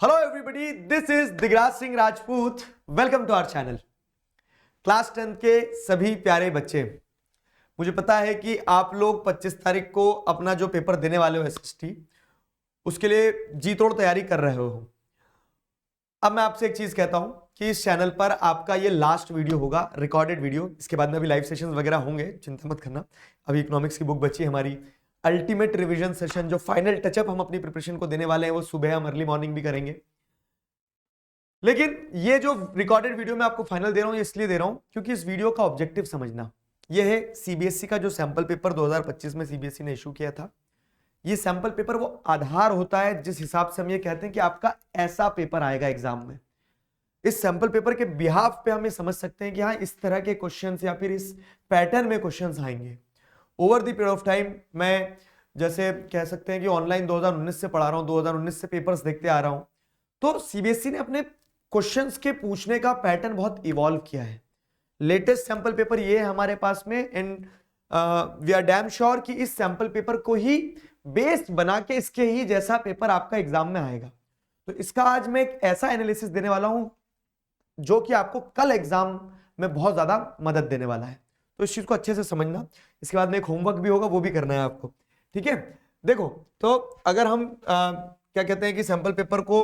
Hello everybody, this is Digraj Singh Rajput. Welcome to our channel. Class 10th के सभी प्यारे बच्चे, मुझे पता है कि आप लोग 25 तारीख को अपना जो पेपर देने वाले हो एसएसटी, उसके लिए जी तोड़ तैयारी कर रहे हो। अब मैं आपसे एक चीज कहता हूं कि इस चैनल पर आपका ये लास्ट वीडियो होगा, रिकॉर्डेड वीडियो। इसके बाद में अभी लाइव सेशंस वगैरह होंगे, चिंता मत करना। अभी इकोनॉमिक्स की बुक बची है हमारी। अल्टीमेट रिवीजन सेशन, जो फाइनल टचअप हम अपनी प्रिपरेशन को देने वाले हैं, वो सुबह हम अर्ली मॉर्निंग भी करेंगे। लेकिन ये जो रिकॉर्डेड वीडियो मैं आपको फाइनल दे रहा हूं, ये इसलिए दे रहा हूं क्योंकि इस वीडियो का ऑब्जेक्टिव समझना। ये है सीबीएसई का जो सैंपल पेपर 2025 में सीबीएसई ने इशू किया था। ये सैंपल पेपर वो आधार होता है जिस हिसाब से हम ये कहते हैं कि आपका ऐसा पेपर आएगा एग्जाम में। इस सैंपल पेपर के बिहाफ पे हम ये समझ सकते हैं कि हाँ, इस तरह के क्वेश्चंस या फिर इस पैटर्न में क्वेश्चंस आएंगे over the period of time. मैं जैसे कह सकते हैं कि ऑनलाइन 2019 से पढ़ा रहा हूं, 2019 से पेपर्स देखते आ रहा हूं, तो सीबीएसई ने अपने क्वेश्चंस के पूछने का पैटर्न बहुत इवॉल्व किया है। लेटेस्ट सैंपल पेपर ये है हमारे पास में, and we are damn sure कि इस सैंपल पेपर को ही बेस्ड बना के इसके ही जैसा पेपर आपका एग्जाम में आएगा। तो इसका आज मैं एक ऐसा एनालिसिस देने वाला हूं जो कि आपको कल एग्जाम में बहुत ज्यादा मदद देने वाला है। तो इस चीज को अच्छे से समझना। इसके बाद में एक होमवर्क भी होगा, वो भी करना है आपको, ठीक है। देखो, तो अगर हम क्या कहते हैं कि सैंपल पेपर को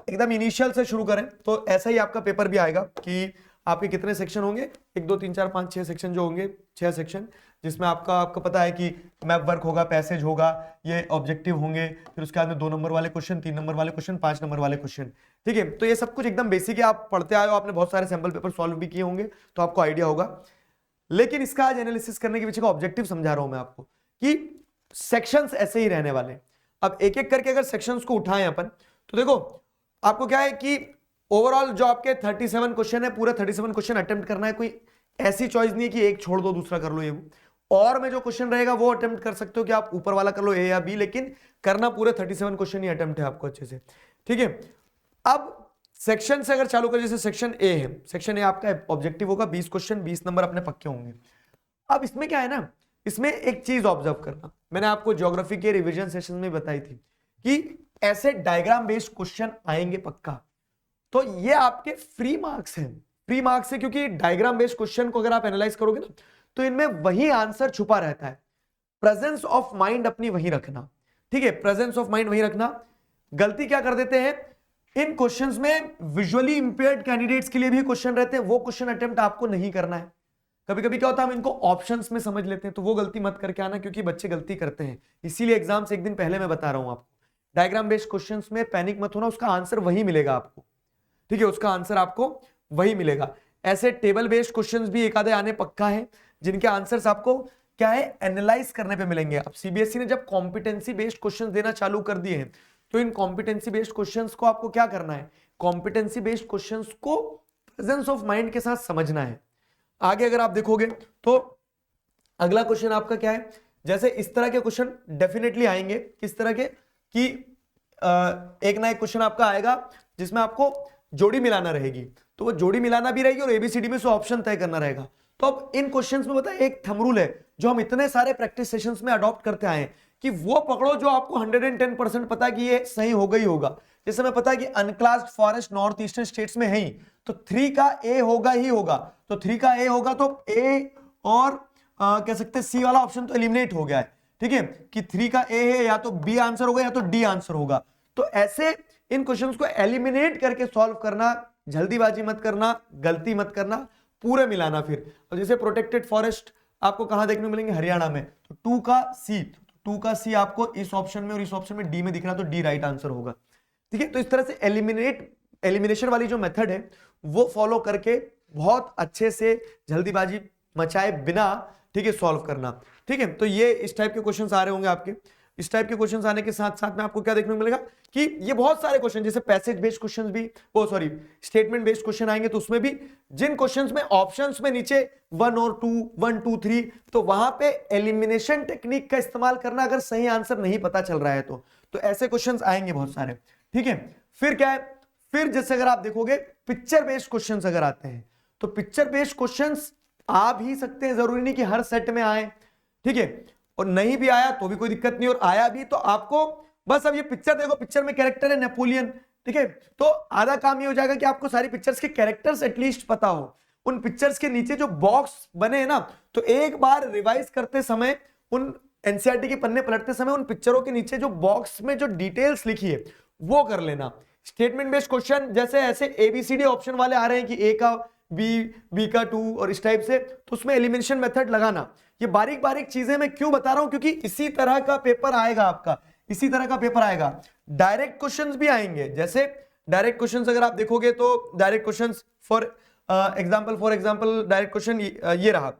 एकदम इनिशियल से शुरू करें तो ऐसा ही आपका पेपर भी आएगा कि आपके कितने सेक्शन होंगे, 1 2 3 4 5 6 सेक्शन जो होंगे, 6 सेक्शन, जिसमें आपको पता है कि मैप वर्क होगा, पैसेज होगा, ये ऑब्जेक्टिव होंगे, फिर उसके बाद में 2 नंबर वाले क्वेश्चन, 3 नंबर वाले क्वेश्चन, 5 नंबर वाले क्वेश्चन, ठीक है। तो ये सब कुछ एकदम बेसिक है, आप पढ़ते आए हो, आपने बहुत सारे सैंपल पेपर सॉल्व भी किए होंगे, तो आपको आइडिया होगा। लेकिन इसका आज एनालिसिस करने के पीछे का ऑब्जेक्टिव समझा रहा हूं मैं आपको कि सेक्शंस ऐसे ही रहने वाले। अब एक एक करके अगर सेक्शंस को उठाएं अपन, तो देखो आपको क्या है कि ओवरऑल जो आपके 37 क्वेश्चन है, पूरे 37 क्वेश्चन अटेम्प्ट करना है। कोई ऐसी चॉइस नहीं है कि एक छोड़ दो दूसरा कर लो, ये और में जो क्वेश्चन रहेगा वो अटेम्प्ट कर सकते हो कि आप ऊपर वाला कर लो ए या बी, लेकिन करना पूरे 37 क्वेश्चन ही अटेम्प्ट है आपको अच्छे से, ठीक है। अब सेक्शन से अगर चालू करें, जैसे सेक्शन ए है, सेक्शन ए आपका ऑब्जेक्टिव होगा 20 क्वेश्चन, 20 नंबर अपने पक्के होंगे। अब इसमें क्या है ना, इसमें एक चीज ऑब्जर्व करना, मैंने आपको ज्योग्राफी के रिवीजन सेशन में बताई थी कि ऐसे डायग्राम बेस्ड क्वेश्चन आएंगे पक्का। तो ये आपके फ्री मार्क्स हैं, फ्री मार्क्स है, क्योंकि डायग्राम बेस्ड क्वेश्चन को अगर आप एनालाइज करोगे ना, तो इनमें वही आंसर छुपा रहता है। प्रेजेंस ऑफ माइंड अपनी वही रखना, ठीक है, प्रेजेंस ऑफ माइंड वही रखना। गलती क्या कर देते हैं इन क्वेश्चंस में, विजुअली इंपेयर्ड कैंडिडेट्स के लिए भी क्वेश्चन रहते हैं, वो क्वेश्चन अटेम्प्ट आपको नहीं करना है। कभी कभी क्या होता है, हम इनको ऑप्शंस में समझ लेते हैं, तो वो गलती मत करके आना, क्योंकि बच्चे गलती करते हैं। इसीलिए एग्जाम से एक दिन पहले मैं बता रहा हूं आपको, डायग्राम बेस्ड क्वेश्चंस में पैनिक मत होना, उसका आंसर वही मिलेगा आपको, ठीक है, उसका आंसर आपको वही मिलेगा। ऐसे टेबल बेस्ड क्वेश्चंस भी एक आधे आने पक्का है, जिनके आंसर्स आपको क्या है एनालाइज करने पे मिलेंगे। अब सीबीएसई ने जब कॉम्पिटेंसी बेस्ड क्वेश्चंस देना चालू कर दिए हैं, तो इन कॉम्पिटेंसी बेस्ड क्वेश्चंस को आपको क्या करना है, कॉम्पिटेंसी बेस्ड क्वेश्चंस को प्रेजेंस ऑफ माइंड के साथ समझना है। आगे अगर आप देखोगे तो अगला क्वेश्चन आपका क्या है, जैसे इस तरह के क्वेश्चन डेफिनेटली आएंगे, किस तरह के कि एक ना एक क्वेश्चन आपका आएगा जिसमें आपको जोड़ी मिलाना रहेगी, तो वो जोड़ी मिलाना भी रहेगी और एबीसीडी में से ऑप्शन तय करना रहेगा। तो अब इन क्वेश्चंस में बताए एक थंब रूल है जो हम इतने सारे प्रैक्टिस सेशंस में अडॉप्ट करते आए हैं कि वो पकड़ो जो आपको 110% पता है कि ये सही होगा ही होगा। जैसे हमें पता है कि अनक्लास्ड फॉरेस्ट नॉर्थ ईस्टर्न स्टेट्स में है ही, तो 3 का ए होगा ही होगा, तो 3 का ए होगा, तो ए और कह सकते हैं सी वाला ऑप्शन तो एलिमिनेट हो गया है, ठीक है, कि 3 का ए है, या तो बी आंसर होगा या तो डी आंसर होगा। तो ऐसे इन क्वेश्चंस को एलिमिनेट करके सॉल्व करना, जल्दीबाजी मत करना, गलती मत करना, पूरे मिलाना। फिर अब जैसे प्रोटेक्टेड फॉरेस्ट आपको कहां देखने को मिलेंगे, हरियाणा में, तो 2 का सी आपको इस ऑप्शन में और इस ऑप्शन में डी में दिख रहा, तो डी राइट आंसर होगा, ठीक है। तो इस तरह से एलिमिनेशन वाली जो मेथड है वो फॉलो करके बहुत अच्छे से जल्दीबाजी मचाए बिना, ठीक है, सॉल्व करना, ठीक है। तो ये इस टाइप के क्वेश्चंस आ रहे होंगे आपके। इस टाइप के क्वेश्चंस आने के साथ साथ में आपको क्या देखने को मिलेगा कि ये बहुत सारे क्वेश्चन, जैसे पैसेज बेस्ड क्वेश्चंस भी, स्टेटमेंट बेस्ड क्वेश्चन आएंगे, तो उसमें भी जिन क्वेश्चंस में ऑप्शंस में नीचे 1 और 2, 1 2 3, तो वहां पे एलिमिनेशन टेक्निक का इस्तेमाल करना, अगर सही आंसर नहीं पता चल रहा है तो ऐसे क्वेश्चंस आएंगे बहुत सारे, ठीक है। फिर क्या है, फिर जैसे अगर आप देखोगे पिक्चर बेस्ड क्वेश्चंस अगर आते हैं, तो पिक्चर बेस्ड क्वेश्चंस आ भी सकते हैं, जरूरी नहीं कि हर सेट में आए, ठीक है, और नहीं भी आया तो भी कोई दिक्कत नहीं, और आया भी तो आपको बस अब ये पिक्चर देखो, पिक्चर में कैरेक्टर है नेपोलियन, ठीक है। तो आधा काम ये हो जाएगा कि आपको सारी पिक्चर्स के कैरेक्टर्स एटलीस्ट पता हो, उन पिक्चर्स के नीचे जो बॉक्स बने हैं ना, तो एक बार रिवाइज करते समय, उन एनसीईआरटी के पन्ने पलटते समय उन पिक्चरों के नीचे जो बॉक्स में जो डिटेल्स लिखी है वो कर लेना। स्टेटमेंट बेस्ड क्वेश्चन जैसे ऐसे एबीसीडी ऑप्शन वाले आ रहे हैं कि ए का बी का 2 और इस टाइप से, तो उसमें एलिमिनेशन मेथड लगाना। ये बारीक बारीक चीजें मैं क्यों बता रहा हूं, क्योंकि इसी तरह का पेपर आएगा आपका, इसी तरह का पेपर आएगा। डायरेक्ट क्वेश्चंस भी आएंगे, जैसे डायरेक्ट क्वेश्चंस अगर आप देखोगे तो direct questions for example direct question ये रहा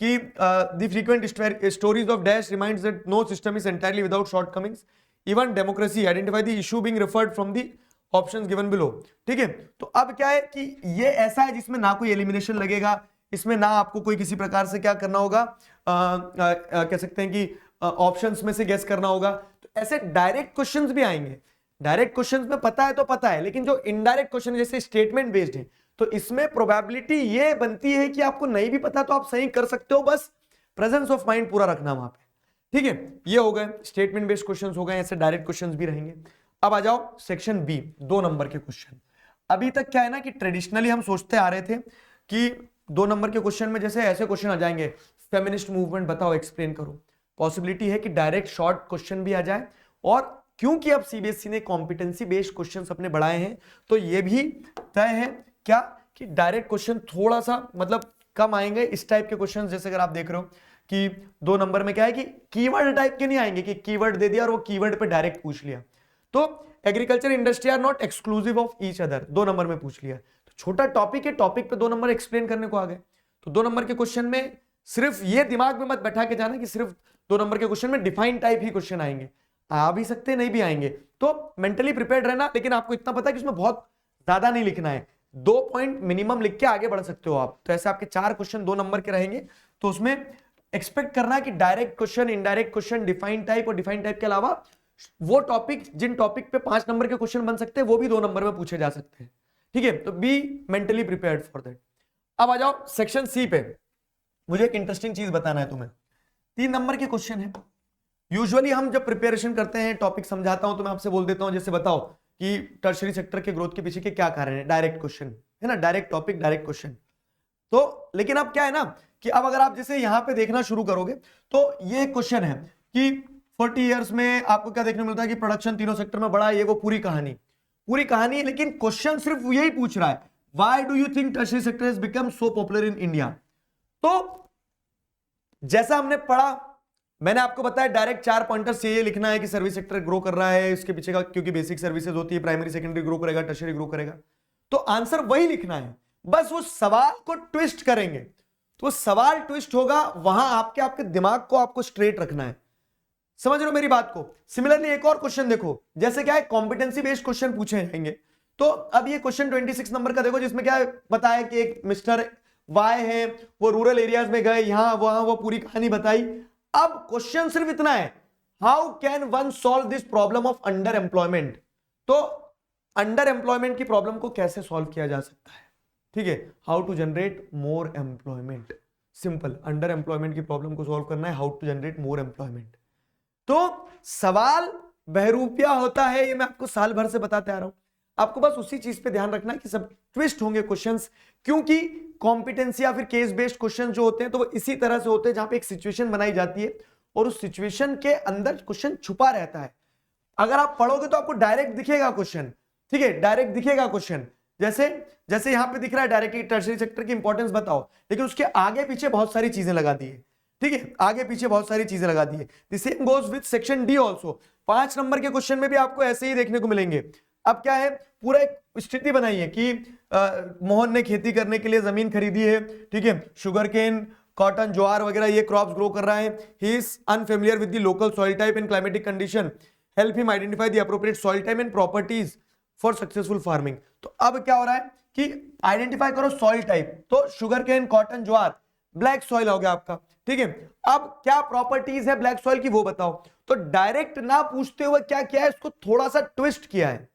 कि the frequent stories of dash reminds that no system is entirely without shortcomings, even democracy, identify the issue being referred from the options given below. ठीक है, तो अब क्या है कि ये ऐसा है जिसमें ना कोई एलिमिनेशन लगेगा, इसमें ना आपको कोई किसी प्रकार से क्या करना होगा, कह सकते हैं कि ऑप्शंस में से गेस करना होगा। तो ऐसे डायरेक्ट क्वेश्चंस भी आएंगे। डायरेक्ट क्वेश्चंस में पता है तो पता है, लेकिन जो इनडायरेक्ट क्वेश्चन जैसे स्टेटमेंट बेस्ड है, तो इसमें प्रोबेबिलिटी ये बनती है कि आपको नहीं भी पता तो आप सही कर सकते हो, बस प्रेजेंस ऑफ माइंड पूरा रखना वहां पे। ठीक है, ये हो गए स्टेटमेंट बेस्ड क्वेश्चंस हो गए, ऐसे डायरेक्ट क्वेश्चंस भी रहेंगे। अब आ जाओ सेक्शन बी, 2 नंबर के क्वेश्चन। अभी तक क्या है ना कि ट्रेडिशनली हम सोचते आ रहे थे कि 2 नंबर के क्वेश्चन में जैसे ऐसे क्वेश्चन आ जाएंगे, फेमिनिस्ट मूवमेंट बताओ, एक्सप्लेन करो। पॉसिबिलिटी है कि डायरेक्ट शॉर्ट क्वेश्चन भी आ जाए, और क्योंकि अब सीबीएसई ने कॉम्पिटेंसी बेस्ड क्वेश्चंस अपने बढ़ाए हैं, तो ये भी तय है क्या कि डायरेक्ट क्वेश्चन थोड़ा सा मतलब कम आएंगे। इस टाइप के क्वेश्चन जैसे अगर आप देख रहे हो कि 2 नंबर में क्या है कि कीवर्ड टाइप के नहीं आएंगे कि कीवर्ड दे दिया और वो कीवर्ड पे डायरेक्ट पूछ लिया। तो agriculture industry are not exclusive of each other, 2 number में पूछ लिया। तो छोटा टॉपिक है, टॉपिक पे 2 नंबर एक्सप्लेन करने को आ गए। तो 2 नंबर के क्वेश्चन में सिर्फ ये दिमाग में मत बैठा के जाना कि सिर्फ 2 नंबर के क्वेश्चन में डिफाइन टाइप ही क्वेश्चन आएंगे, आ भी सकते नहीं भी आएंगे। तो मेंटली प्रिपेयर्ड रहना, लेकिन आपको इतना पता है कि उसमें बहुत ज्यादा नहीं लिखना है, 2 पॉइंट मिनिमम लिख के आगे बढ़ सकते हो आप। तो ऐसे आपके 4 क्वेश्चन 2 नंबर के रहेंगे, तो उसमें एक्सपेक्ट करना है कि direct question, indirect question, define type और डिफाइन टाइप के अलावा वो टॉपिक, जिन टॉपिक पे 5 नंबर के क्वेश्चन बन सकते हैं, वो भी 2 नंबर में पूछे जा सकते हैं। ठीक है, तो be mentally prepared for that. अब आ जाओ सेक्शन सी पे। मुझे एक इंटरेस्टिंग चीज बताना है तुम्हें। 3 नंबर के क्वेश्चन है। यूजुअली हम जब प्रिपरेशन करते हैं, टॉपिक समझाता हूं तो मैं आपसे बोल देता हूं जैसे बताओ कि टर्शरी सेक्टर के ग्रोथ के पीछे के क्या कारण है, डायरेक्ट क्वेश्चन है ना, डायरेक्ट टॉपिक डायरेक्ट क्वेश्चन। तो लेकिन अब क्या है ना कि अब अगर आप जैसे यहां पे देखना शुरू करोगे तो ये क्वेश्चन है कि 40 इयर्स में आपको क्या देखने को मिलता है कि प्रोडक्शन तीनों सेक्टर में बढ़ा है, ये वो पूरी कहानी है, लेकिन क्वेश्चन सिर्फ यही पूछ रहा है, why do you think tertiary sector has become so popular in India. तो जैसा हमने पढ़ा, मैंने आपको बताया डायरेक्ट 4 पॉइंटर्स ये लिखना है कि सर्विस सेक्टर ग्रो कर रहा है, इसके पीछे का क्योंकि बेसिक सर्विसेज होती है, प्राइमरी सेकेंडरी ग्रो करेगा, टर्शरी ग्रो करेगा। तो आंसर वही लिखना है, बस वो सवाल को ट्विस्ट करेंगे। तो सवाल ट्विस्ट होगा, वहां आपके दिमाग को आपको स्ट्रेट रखना है। समझ रहे हो मेरी बात को। सिमिलरली एक और क्वेश्चन देखो, जैसे क्या है कॉम्पिटेंसी बेस्ड क्वेश्चन पूछे जाएंगे। तो अब ये क्वेश्चन 26 नंबर का देखो, जिसमें क्या बताया कि एक मिस्टर वाई है, वो रूरल एरियाज में गए, यहां वहां वो पूरी कहानी बताई। अब क्वेश्चन सिर्फ इतना है, how can one solve this problem of underemployment. तो अंडर एम्प्लॉयमेंट की प्रॉब्लम को कैसे सॉल्व किया जा सकता है, ठीक है, how to generate more employment. Simple, underemployment की प्रॉब्लम को सॉल्व करना है, how to generate more employment. तो सवाल बहरूपिया होता है, ये मैं आपको साल भर से बताते आ रहा हूं। आपको बस उसी चीज पे ध्यान रखना है कि सब ट्विस्ट होंगे क्वेश्चंस, क्योंकि कॉम्पिटेंसी या फिर केस बेस्ड क्वेश्चन जो होते हैं तो वो इसी तरह से होते हैं जहां पे एक सिचुएशन बनाई जाती है और उस सिचुएशन के अंदर क्वेश्चन छुपा रहता है। अगर आप पढ़ोगे तो आपको डायरेक्ट दिखेगा क्वेश्चन, ठीक है, डायरेक्ट दिखेगा क्वेश्चन, जैसे यहां पे दिख रहा है डायरेक्ट टर्शरी सेक्टर की इंपॉर्टेंस बताओ, लेकिन उसके आगे पीछे बहुत सारी चीजें लगा दी है, ठीक है, आगे पीछे बहुत सारी चीजें लगा दी है। The same goes with section D also. 5 number के क्वेश्चन में भी आपको ऐसे ही देखने को मिलेंगे। अब क्या है, पूरा एक स्थिति बनाई है कि मोहन ने खेती करने के लिए जमीन खरीदी है, ठीक है, शुगर केन, कॉटन, ज्वार वगैरह ये क्रॉप्स ग्रो कर रहा है। He is unfamiliar with the local soil type and climatic condition, help him identify the appropriate soil type and properties for successful farming. तो अब क्या हो रहा है कि आइडेंटिफाई करो सॉइल टाइप, तो शुगर केन, कॉटन, ज्वार ब्लैक सॉइल हो गया आपका, ठीक है। अब क्या प्रॉपर्टीज है ब्लैक सॉइल की वो बताओ। तो डायरेक्ट ना पूछते हुए क्या किया है, इसको थोड़ा सा ट्विस्ट किया है।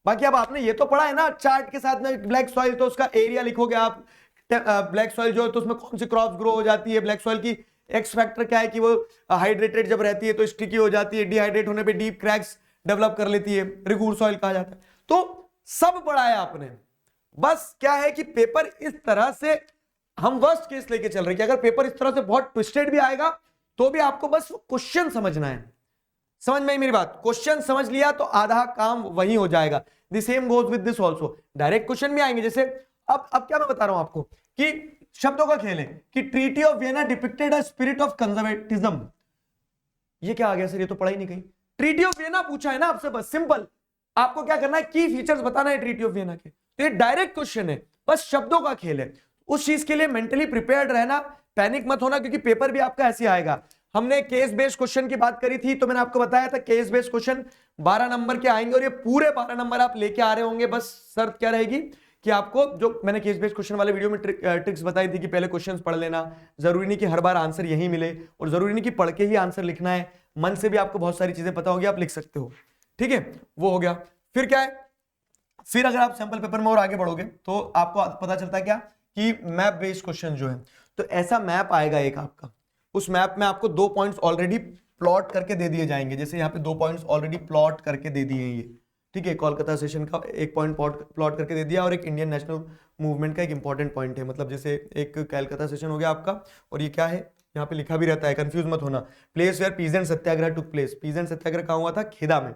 बाकी अब आपने ये तो पढ़ा है ना चार्ट के साथ में, ब्लैक सॉइल तो उसका एरिया लिखोगे आप, ब्लैक सॉइल जो है तो उसमें कौन सी क्रॉप्स ग्रो हो जाती है, ब्लैक सॉइल की एक्स फैक्टर क्या है कि वो हाइड्रेटेड जब रहती है तो स्टिकी हो जाती है, डिहाइड्रेट होने पे डीप क्रैक्स डेवलप कर लेती है, रिगूर सॉइल कहा जाता है। तो सब पढ़ा है आपने। बस क्या है कि पेपर इस तरह से हम वर्स्ट केस लेके चल रहे हैं कि अगर पेपर इस तरह से बहुत ट्विस्टेड भी आएगा तो भी आपको बस क्वेश्चन समझना है। समझ में आई मेरी बात? क्वेश्चन समझ लिया तो आधा काम वही हो जाएगा। The same goes with this also. Direct question भी आएंगे, जैसे अब क्या मैं बता रहा हूं आपको कि शब्दों का खेल है कि treaty of Vienna depicted a spirit of conservatism. ये क्या आ गया सर, ये तो पढ़ा ही नहीं कहीं। ट्रीटी ऑफ वियना पूछा है ना आपसे, बस सिंपल आपको क्या करना है, की फीचर्स बताना है ट्रीटी ऑफ वियना के। तो ये डायरेक्ट क्वेश्चन है, बस शब्दों का खेल है। उस चीज के लिए मेंटली प्रिपेयर्ड रहना, पैनिक मत होना, क्योंकि पेपर भी आपका ऐसे आएगा। हमने केस बेस्ड क्वेश्चन की बात करी थी, तो मैंने आपको बताया था केस बेस्ड क्वेश्चन 12 नंबर के आएंगे और ये पूरे 12 नंबर आप लेके आ रहे होंगे। बस शर्त क्या रहेगी कि आपको, जो मैंने केस बेस्ड क्वेश्चन वाले वीडियो में ट्रिक्स बताई थी कि पहले क्वेश्चंस पढ़ लेना, जरूरी नहीं कि हर बार आंसर यही मिले, और जरूरी नहीं कि पढ़ के ही आंसर लिखना है, मन से भी आपको बहुत सारी चीजें पता होगी, आप लिख सकते हो। ठीक है, वो हो गया। फिर क्या है, फिर अगर आप सैंपल पेपर में और आगे बढ़ोगे तो आपको पता चलता है क्या कि मैप बेस्ड क्वेश्चन जो है, तो ऐसा मैप आएगा एक आपका, उस मैप में आपको 2 पॉइंट्स ऑलरेडी प्लॉट करके दे दिए जाएंगे। जैसे यहाँ पे 2 पॉइंट्स ऑलरेडी प्लॉट करके दे दिए हैं ये, ठीक है, कोलकाता सेशन का 1 पॉइंट प्लॉट करके दे दिया, और एक इंडियन नेशनल मूवमेंट का एक इंपॉर्टेंट पॉइंट है। मतलब जैसे एक कोलकाता सेशन हो गया आपका, और ये क्या है, यहाँ पे लिखा भी रहता है, कंफ्यूज मत होना, place where peasant satyagraha took place. Peasant satyagraha कहाँ हुआ था? खेदा में।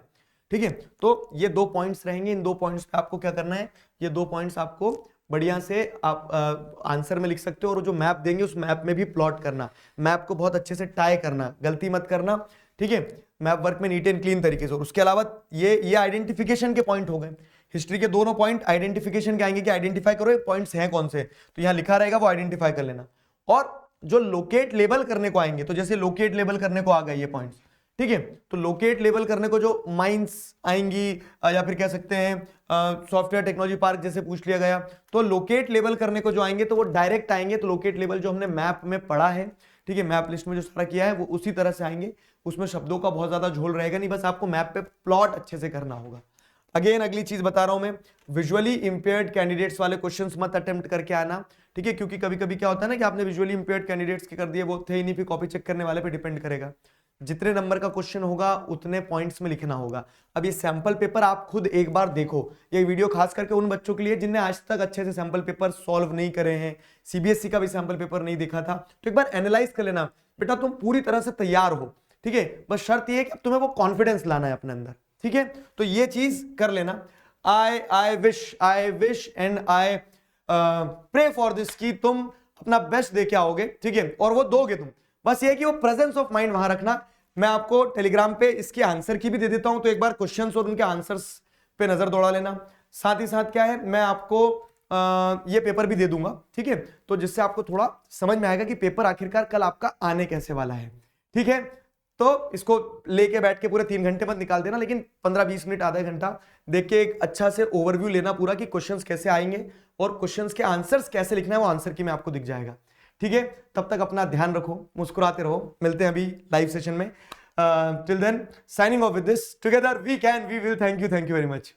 ठीक है, तो ये 2 पॉइंट्स रहेंगे। इन 2 पॉइंट्स पे आपको क्या करना है, ये 2 पॉइंट्स आपको बढ़िया से आप आंसर में लिख सकते हो, और जो मैप देंगे उस मैप में भी प्लॉट करना, मैप को बहुत अच्छे से टाई करना, गलती मत करना। ठीक है, मैप वर्क में नीट एंड क्लीन तरीके से। और उसके अलावा ये आइडेंटिफिकेशन के पॉइंट हो गए। हिस्ट्री के दोनों पॉइंट आइडेंटिफिकेशन के आएंगे कि आइडेंटिफाई करो ये पॉइंट्स हैं कौन से, तो यहाँ लिखा रहेगा वो आइडेंटिफाई कर लेना। और जो लोकेट लेबल करने को आएंगे, तो जैसे लोकेट लेबल करने को आ गए ये पॉइंट्स, ठीक है, तो लोकेट लेबल करने को जो माइंस आएंगी, या फिर कह सकते हैं सॉफ्टवेयर टेक्नोलॉजी पार्क जैसे पूछ लिया गया, तो लोकेट लेबल करने को जो आएंगे तो वो डायरेक्ट आएंगे। तो लोकेट लेबल जो हमने मैप में पढ़ा है, ठीक है, मैप लिस्ट में जो सारा किया है वो उसी तरह से आएंगे। उसमें शब्दों का बहुत ज्यादा झोल रहेगा नहीं, बस आपको मैप पे प्लॉट अच्छे से करना होगा। अगेन अगली चीज बता रहा हूं मैं, विजुअली इंपेयर्ड कैंडिडेट्स वाले क्वेश्चंस मत अटेम्प्ट करके आना। ठीक है, क्योंकि कभी कभी क्या होता है ना कि आपने विजुअली इंपेयर्ड कैंडिडेट्स के कर दिए, वो थे ही नहीं, फिर कॉपी चेक करने वाले पे डिपेंड करेगा। जितने नंबर का क्वेश्चन होगा उतने पॉइंट्स में लिखना होगा। अब ये सैंपल पेपर आप खुद एक बार देखो, ये वीडियो खास करके उन बच्चों के लिए जिनने आज तक अच्छे से सैंपल पेपर सॉल्व नहीं करे हैं, सीबीएसई का भी सैंपल पेपर नहीं देखा था, तो एक बार एनालाइज कर लेना। बेटा तुम पूरी तरह से तैयार हो, ठीक है, बस शर्त ये है कि तुम्हें वो कॉन्फिडेंस लाना है अपने अंदर। ठीक है, तो ये चीज कर लेना। I wish and I pray for this कि तुम अपना बेस्ट दे के आओगे, ठीक है, और वो दोगे तुम। बस ये है कि वो प्रेजेंस ऑफ माइंड वहां रखना। मैं आपको टेलीग्राम पे इसके आंसर की भी दे देता हूं, तो एक बार क्वेश्चंस और उनके आंसर्स पे नजर दौड़ा लेना। साथ ही साथ क्या है, मैं आपको ये पेपर भी दे दूंगा, ठीक है, तो जिससे आपको थोड़ा समझ में आएगा कि पेपर आखिरकार कल आपका आने कैसे वाला है। ठीक है, तो इसको लेके बैठ के पूरे 3 घंटे मत निकाल देना, लेकिन 15-20 मिनट आधा घंटा देख के एक अच्छा से ओवरव्यू लेना पूरा कि क्वेश्चंस कैसे आएंगे और क्वेश्चंस के आंसर्स कैसे लिखना है, वो आंसर की में आपको दिख जाएगा। ठीक है, तब तक अपना ध्यान रखो, मुस्कुराते रहो। मिलते हैं अभी लाइव सेशन में। Till then signing off with this, together we can, we will. Thank you very much.